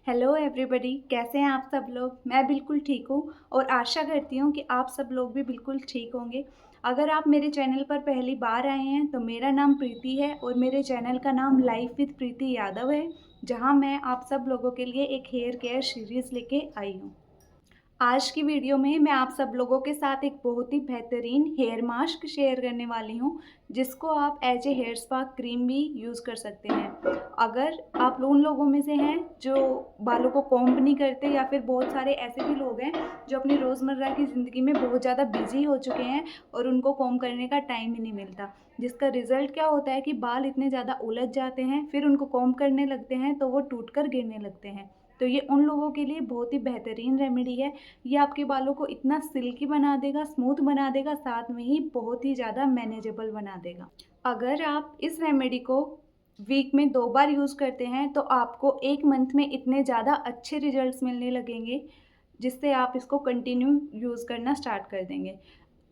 Hello everybody, कैसे हैं आप सब लोग। मैं बिल्कुल ठीक हूँ और आशा करती हूँ कि आप सब लोग भी बिल्कुल ठीक होंगे। अगर आप मेरे चैनल पर पहली बार आए हैं तो मेरा नाम प्रीति है और मेरे चैनल का नाम लाइफ विद प्रीति यादव है, जहाँ मैं आप सब लोगों के लिए एक हेयर केयर सीरीज़ लेके आई हूँ। आज की वीडियो में मैं आप सब लोगों के साथ एक बहुत ही बेहतरीन हेयर मास्क शेयर करने वाली हूँ, जिसको आप as a hair spa cream भी यूज़ कर सकते हैं। अगर आप उन लोगों में से हैं जो बालों को कॉम्ब नहीं करते, या फिर बहुत सारे ऐसे भी लोग हैं जो अपनी रोज़मर्रा की ज़िंदगी में बहुत ज़्यादा बिजी हो चुके हैं और उनको कॉम्ब करने का टाइम ही नहीं मिलता, जिसका रिज़ल्ट क्या होता है कि बाल इतने ज़्यादा उलझ जाते हैं, फिर उनको कॉम्ब करने लगते हैं तो वो टूट कर गिरने लगते हैं। तो ये उन लोगों के लिए बहुत ही बेहतरीन रेमेडी है। ये आपके बालों को इतना सिल्की बना देगा, स्मूथ बना देगा, साथ में ही बहुत ही ज़्यादा मैनेजेबल बना देगा। अगर आप इस रेमेडी को वीक में 2 बार यूज़ करते हैं तो आपको 1 मंथ में इतने ज़्यादा अच्छे रिजल्ट्स मिलने लगेंगे, जिससे आप इसको कंटिन्यू यूज़ करना स्टार्ट कर देंगे।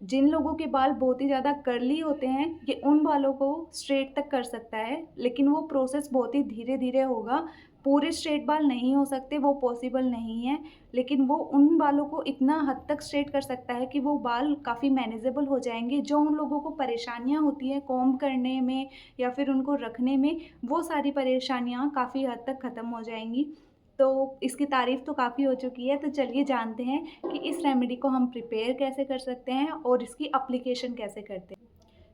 जिन लोगों के बाल बहुत ही ज़्यादा कर्ली होते हैं, ये उन बालों को स्ट्रेट तक कर सकता है, लेकिन वो प्रोसेस बहुत ही धीरे-धीरे होगा। पूरे स्ट्रेट बाल नहीं हो सकते, वो पॉसिबल नहीं है, लेकिन वो उन बालों को इतना हद तक स्ट्रेट कर सकता है कि वो बाल काफ़ी मैनेजेबल हो जाएँगे। जो उन लोगों को परेशानियाँ होती हैं कॉम्ब करने में या फिर उनको रखने में, वो सारी परेशानियाँ काफ़ी हद तक ख़त्म हो जाएँगी। तो इसकी तारीफ़ तो काफ़ी हो चुकी है, तो चलिए जानते हैं कि इस रेमेडी को हम प्रिपेयर कैसे कर सकते हैं और इसकी एप्लीकेशन कैसे करते हैं।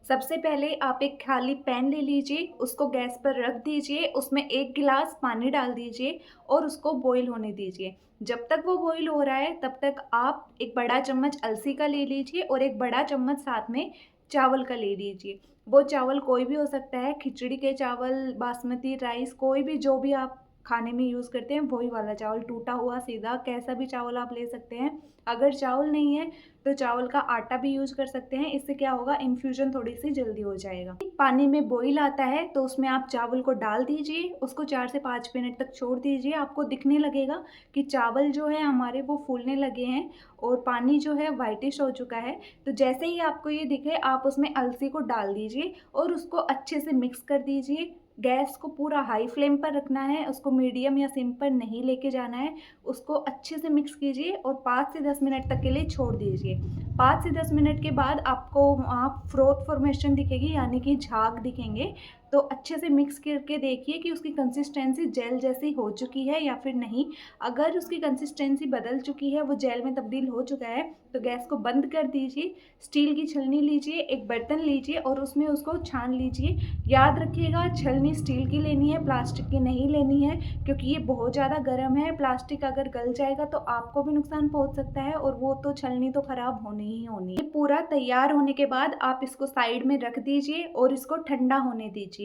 सबसे पहले आप एक खाली पैन ले लीजिए, उसको गैस पर रख दीजिए, उसमें 1 गिलास पानी डाल दीजिए और उसको बॉईल होने दीजिए। जब तक वो बॉईल हो रहा है तब तक आप एक बड़ा चम्मच अलसी का ले लीजिए और एक बड़ा चम्मच साथ में चावल का ले लीजिए। वो चावल कोई भी हो सकता है, खिचड़ी के चावल, बासमती राइस, कोई भी जो भी आप खाने में यूज़ करते हैं वही वाला चावल, टूटा हुआ, सीधा, कैसा भी चावल आप ले सकते हैं। अगर चावल नहीं है तो चावल का आटा भी यूज़ कर सकते हैं, इससे क्या होगा, इन्फ्यूजन थोड़ी सी जल्दी हो जाएगा। पानी में बॉईल आता है तो उसमें आप चावल को डाल दीजिए, उसको 4 से 5 मिनट तक छोड़ दीजिए। आपको दिखने लगेगा कि चावल जो है हमारे वो फूलने लगे हैं और पानी जो है वाइटिश हो चुका है। तो जैसे ही आपको ये दिखे आप उसमें अलसी को डाल दीजिए और उसको अच्छे से मिक्स कर दीजिए। गैस को पूरा हाई फ्लेम पर रखना है, उसको मीडियम या सिम पर नहीं लेके जाना है। उसको अच्छे से मिक्स कीजिए और 5 से 10 मिनट तक के लिए छोड़ दीजिए। 5 से 10 मिनट के बाद आपको वहाँ फ्रोथ फॉर्मेशन दिखेगी, यानी कि झाग दिखेंगे। तो अच्छे से मिक्स करके देखिए कि उसकी कंसिस्टेंसी जेल जैसी हो चुकी है या फिर नहीं। अगर उसकी कंसिस्टेंसी बदल चुकी है, वो जेल में तब्दील हो चुका है, तो गैस को बंद कर दीजिए। स्टील की छलनी लीजिए, एक बर्तन लीजिए और उसमें उसको छान लीजिए। याद रखिएगा, छलनी स्टील की लेनी है, प्लास्टिक की नहीं लेनी है, क्योंकि ये बहुत ज़्यादा गर्म है। प्लास्टिक अगर गल जाएगा तो आपको भी नुकसान पहुंच सकता है और वो तो छलनी तो ख़राब होनी ही होनी है। ये पूरा तैयार होने के बाद आप इसको साइड में रख दीजिए और इसको ठंडा होने दीजिए।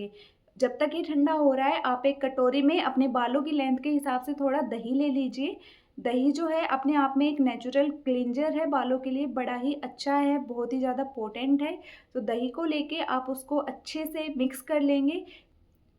जब तक ये ठंडा हो रहा है आप एक कटोरी में अपने बालों की लेंथ के हिसाब से थोड़ा दही ले लीजिए। दही जो है अपने आप में एक नेचुरल क्लींजर है, बालों के लिए बड़ा ही अच्छा है, बहुत ही ज़्यादा पोटेंट है। तो दही को लेके आप उसको अच्छे से मिक्स कर लेंगे,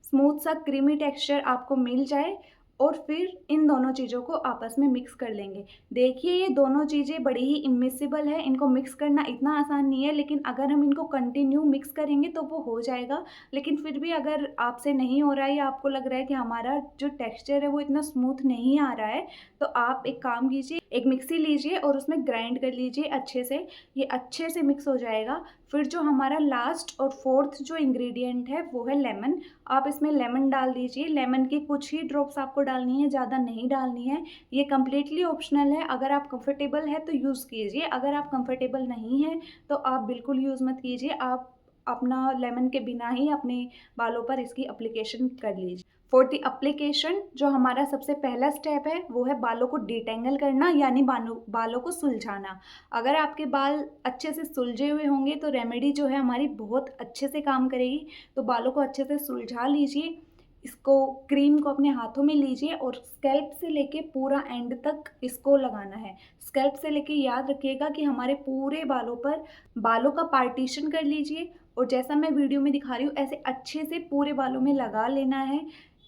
स्मूथ सा क्रीमी टेक्सचर आपको मिल जाए और फिर इन दोनों चीज़ों को आपस में मिक्स कर लेंगे। देखिए ये दोनों चीज़ें बड़ी ही इमिसिबल है, इनको मिक्स करना इतना आसान नहीं है, लेकिन अगर हम इनको कंटिन्यू मिक्स करेंगे तो वो हो जाएगा। लेकिन फिर भी अगर आपसे नहीं हो रहा है या आपको लग रहा है कि हमारा जो टेक्सचर है वो इतना स्मूथ नहीं आ रहा है, तो आप एक काम कीजिए, एक मिक्सी लीजिए और उसमें ग्राइंड कर लीजिए अच्छे से। ये अच्छे से मिक्स हो जाएगा। फिर जो हमारा लास्ट और फोर्थ जो इंग्रेडिएंट है वो है लेमन। आप इसमें लेमन डाल दीजिए। लेमन की कुछ ही ड्रॉप्स आपको डालनी है, ज़्यादा नहीं डालनी है। ये कम्प्लीटली ऑप्शनल है, अगर आप कंफर्टेबल है तो यूज़ कीजिए, अगर आप कंफर्टेबल नहीं है तो आप बिल्कुल यूज़ मत कीजिए। आप अपना लेमन के बिना ही अपने बालों पर इसकी एप्लीकेशन कर लीजिए। फॉर द एप्लीकेशन जो हमारा सबसे पहला स्टेप है वो है बालों को डिटेंगल करना, यानी बालों को सुलझाना। अगर आपके बाल अच्छे से सुलझे हुए होंगे तो रेमेडी जो है हमारी बहुत अच्छे से काम करेगी। तो बालों को अच्छे से सुलझा लीजिए। इसको क्रीम को अपने हाथों में लीजिए और स्कैल्प से लेके पूरा एंड तक इसको लगाना है। स्कैल्प से लेके याद रखिएगा कि हमारे पूरे बालों पर बालों का पार्टीशन कर लीजिए और जैसा मैं वीडियो में दिखा रही हूँ ऐसे अच्छे से पूरे बालों में लगा लेना है।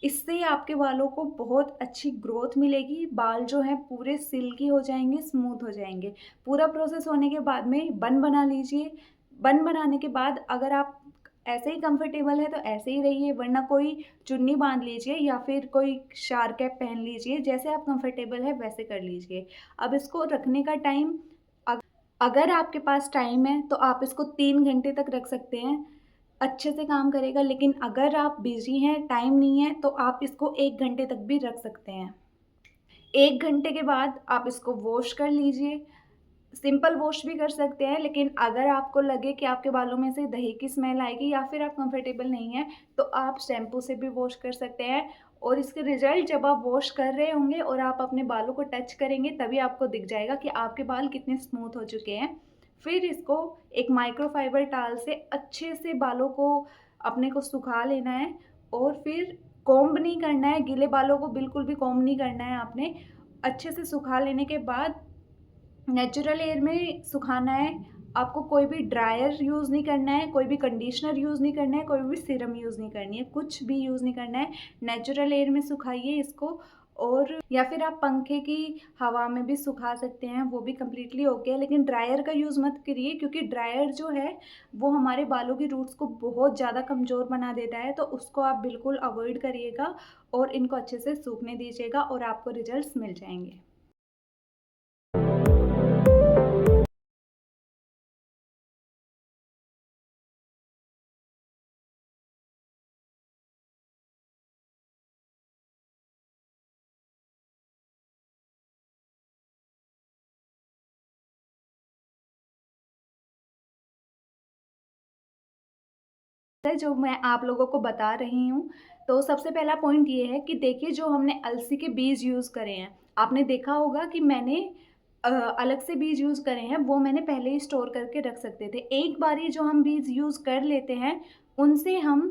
इससे आपके बालों को बहुत अच्छी ग्रोथ मिलेगी, बाल जो हैं पूरे सिल्की हो जाएंगे, स्मूथ हो जाएंगे। पूरा प्रोसेस होने के बाद में बन बना लीजिए। बन बनाने के बाद अगर आप ऐसे ही कंफर्टेबल है तो ऐसे ही रहिए, वरना कोई चुन्नी बांध लीजिए या फिर कोई शार कैप पहन लीजिए, जैसे आप कंफर्टेबल है वैसे कर लीजिए। अब इसको रखने का टाइम, अगर आपके पास टाइम है तो आप इसको 3 घंटे तक रख सकते हैं, अच्छे से काम करेगा। लेकिन अगर आप बिज़ी हैं, टाइम नहीं है, तो आप इसको 1 घंटे तक भी रख सकते हैं। 1 घंटे के बाद आप इसको वॉश कर लीजिए। सिंपल वॉश भी कर सकते हैं, लेकिन अगर आपको लगे कि आपके बालों में से दही की स्मेल आएगी या फिर आप कंफर्टेबल नहीं हैं, तो आप शैम्पू से भी वॉश कर सकते हैं। और इसके रिज़ल्ट जब आप वॉश कर रहे होंगे और आप अपने बालों को टच करेंगे, तभी आपको दिख जाएगा कि आपके बाल कितने स्मूथ हो चुके हैं। फिर इसको एक माइक्रोफाइबर टॉवल से अच्छे से बालों को अपने को सुखा लेना है, और फिर कॉम्ब नहीं करना है, गीले बालों को बिल्कुल भी कॉम्ब नहीं करना है आपने। अच्छे से सुखा लेने के बाद नेचुरल एयर में सुखाना है। आपको कोई भी ड्रायर यूज़ नहीं करना है, कोई भी कंडीशनर यूज़ नहीं करना है, कोई भी सीरम यूज़ नहीं करनी है, कुछ भी यूज़ नहीं करना है। नेचुरल एयर में सुखाइए इसको, और या फिर आप पंखे की हवा में भी सुखा सकते हैं, वो भी कम्प्लीटली ओके है। लेकिन ड्रायर का यूज़ मत करिए, क्योंकि ड्रायर जो है वो हमारे बालों की रूट्स को बहुत ज़्यादा कमज़ोर बना देता है, तो उसको आप बिल्कुल अवॉइड करिएगा और इनको अच्छे से सूखने दीजिएगा और आपको रिजल्ट्स मिल जाएंगे। जो मैं आप लोगों को बता रही हूँ, तो सबसे पहला पॉइंट ये है कि देखिए, जो हमने अलसी के बीज यूज़ करे हैं, आपने देखा होगा कि मैंने अलग से बीज यूज़ करे हैं, वो मैंने पहले ही स्टोर करके रख सकते थे। एक बारी जो हम बीज यूज़ कर लेते हैं, उनसे हम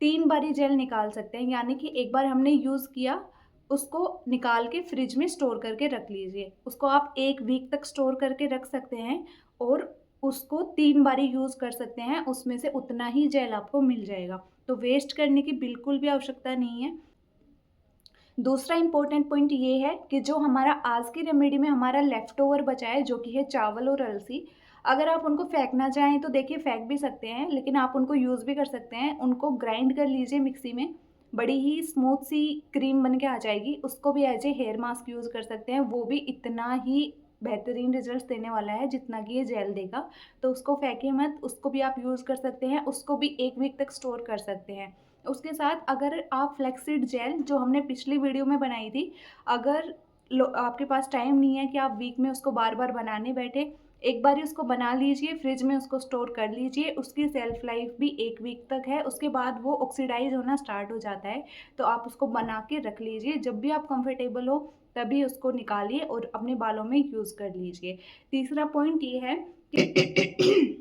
3 बारी जेल निकाल सकते हैं। यानी कि एक बार हमने यूज़ किया, उसको निकाल के फ्रिज में स्टोर करके रख लीजिए। उसको आप 1 वीक तक स्टोर करके रख सकते हैं और उसको 3 बारी यूज़ कर सकते हैं, उसमें से उतना ही जेल आपको मिल जाएगा। तो वेस्ट करने की बिल्कुल भी आवश्यकता नहीं है। दूसरा इम्पोर्टेंट पॉइंट ये है कि जो हमारा आज की रेमेडी में हमारा लेफ्ट ओवर बचा है, जो कि है चावल और अलसी, अगर आप उनको फेंकना चाहें तो देखिए फेंक भी सकते हैं, लेकिन आप उनको यूज़ भी कर सकते हैं। उनको ग्राइंड कर लीजिए मिक्सी में, बड़ी ही स्मूथ सी क्रीम बन के आ जाएगी। उसको भी as a hair mask use कर सकते हैं, वो भी इतना ही बेहतरीन रिजल्ट्स देने वाला है जितना कि ये जेल देगा। तो उसको फेंकिए मत, उसको भी आप यूज़ कर सकते हैं, उसको भी 1 वीक तक स्टोर कर सकते हैं। उसके साथ अगर आप फ्लैक्सीड जेल जो हमने पिछली वीडियो में बनाई थी, अगर आपके पास टाइम नहीं है कि आप वीक में उसको बार बार बनाने बैठे, एक बार उसको बना लीजिए, फ्रिज में उसको स्टोर कर लीजिए। उसकी सेल्फ लाइफ भी 1 वीक तक है, उसके बाद वो ऑक्सीडाइज होना स्टार्ट हो जाता है। तो आप उसको बना के रख लीजिए, जब भी आप कंफर्टेबल हो तभी उसको निकालिए और अपने बालों में यूज़ कर लीजिए। तीसरा पॉइंट ये है कि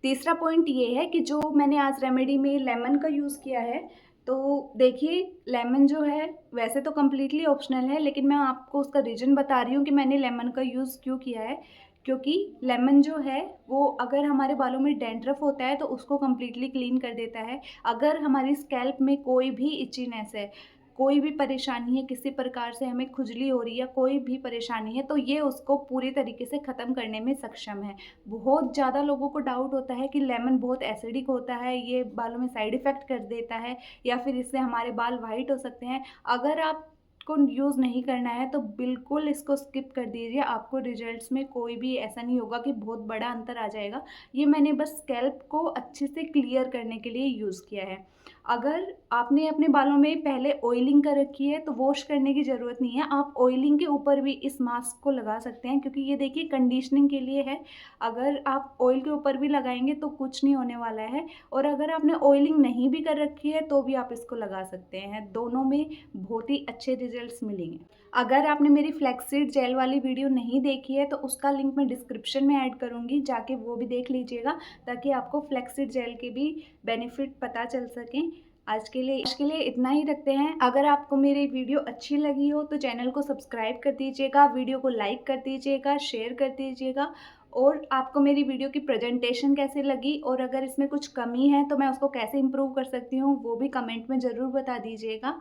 तीसरा पॉइंट ये है कि जो मैंने आज रेमेडी में लेमन का यूज़ किया है, तो देखिए लेमन जो है वैसे तो कम्प्लीटली ऑप्शनल है, लेकिन मैं आपको उसका रीज़न बता रही हूँ कि मैंने लेमन का यूज़ क्यों किया है। क्योंकि लेमन जो है वो अगर हमारे बालों में डैंड्रफ होता है तो उसको कम्प्लीटली क्लीन कर देता है। अगर हमारी स्कैल्प में कोई भी इचीनेस है, कोई भी परेशानी है, किसी प्रकार से हमें खुजली हो रही है, कोई भी परेशानी है, तो ये उसको पूरी तरीके से ख़त्म करने में सक्षम है। बहुत ज़्यादा लोगों को डाउट होता है कि लेमन बहुत एसिडिक होता है, ये बालों में साइड इफ़ेक्ट कर देता है या फिर इससे हमारे बाल वाइट हो सकते हैं। अगर आप को यूज़ नहीं करना है तो बिल्कुल इसको स्किप कर दीजिए। आपको रिजल्ट्स में कोई भी ऐसा नहीं होगा कि बहुत बड़ा अंतर आ जाएगा। ये मैंने बस स्कैल्प को अच्छे से क्लियर करने के लिए यूज़ किया है। अगर आपने अपने बालों में पहले ऑयलिंग कर रखी है तो वॉश करने की ज़रूरत नहीं है। आप ऑयलिंग के ऊपर भी इस मास्क को लगा सकते हैं, क्योंकि ये देखिए कंडीशनिंग के लिए है। अगर आप ऑयल के ऊपर भी लगाएंगे तो कुछ नहीं होने वाला है, और अगर आपने ऑयलिंग नहीं भी कर रखी है तो भी आप इसको लगा सकते हैं। दोनों में बहुत ही अच्छे रिजल्ट्स मिलेंगे। अगर आपने मेरी फ्लैक्सीड जेल वाली वीडियो नहीं देखी है तो उसका लिंक मैं डिस्क्रिप्शन में ऐड करूँगी, जाके वो भी देख लीजिएगा, ताकि आपको फ्लैक्सीड जेल के भी बेनिफिट पता चल सकें। आज के लिए इतना ही रखते हैं। अगर आपको मेरी वीडियो अच्छी लगी हो तो चैनल को सब्सक्राइब कर दीजिएगा, वीडियो को लाइक कर दीजिएगा, शेयर कर दीजिएगा, और आपको मेरी वीडियो की प्रेजेंटेशन कैसे लगी और अगर इसमें कुछ कमी है तो मैं उसको कैसे इम्प्रूव कर सकती हूँ वो भी कमेंट में ज़रूर बता दीजिएगा।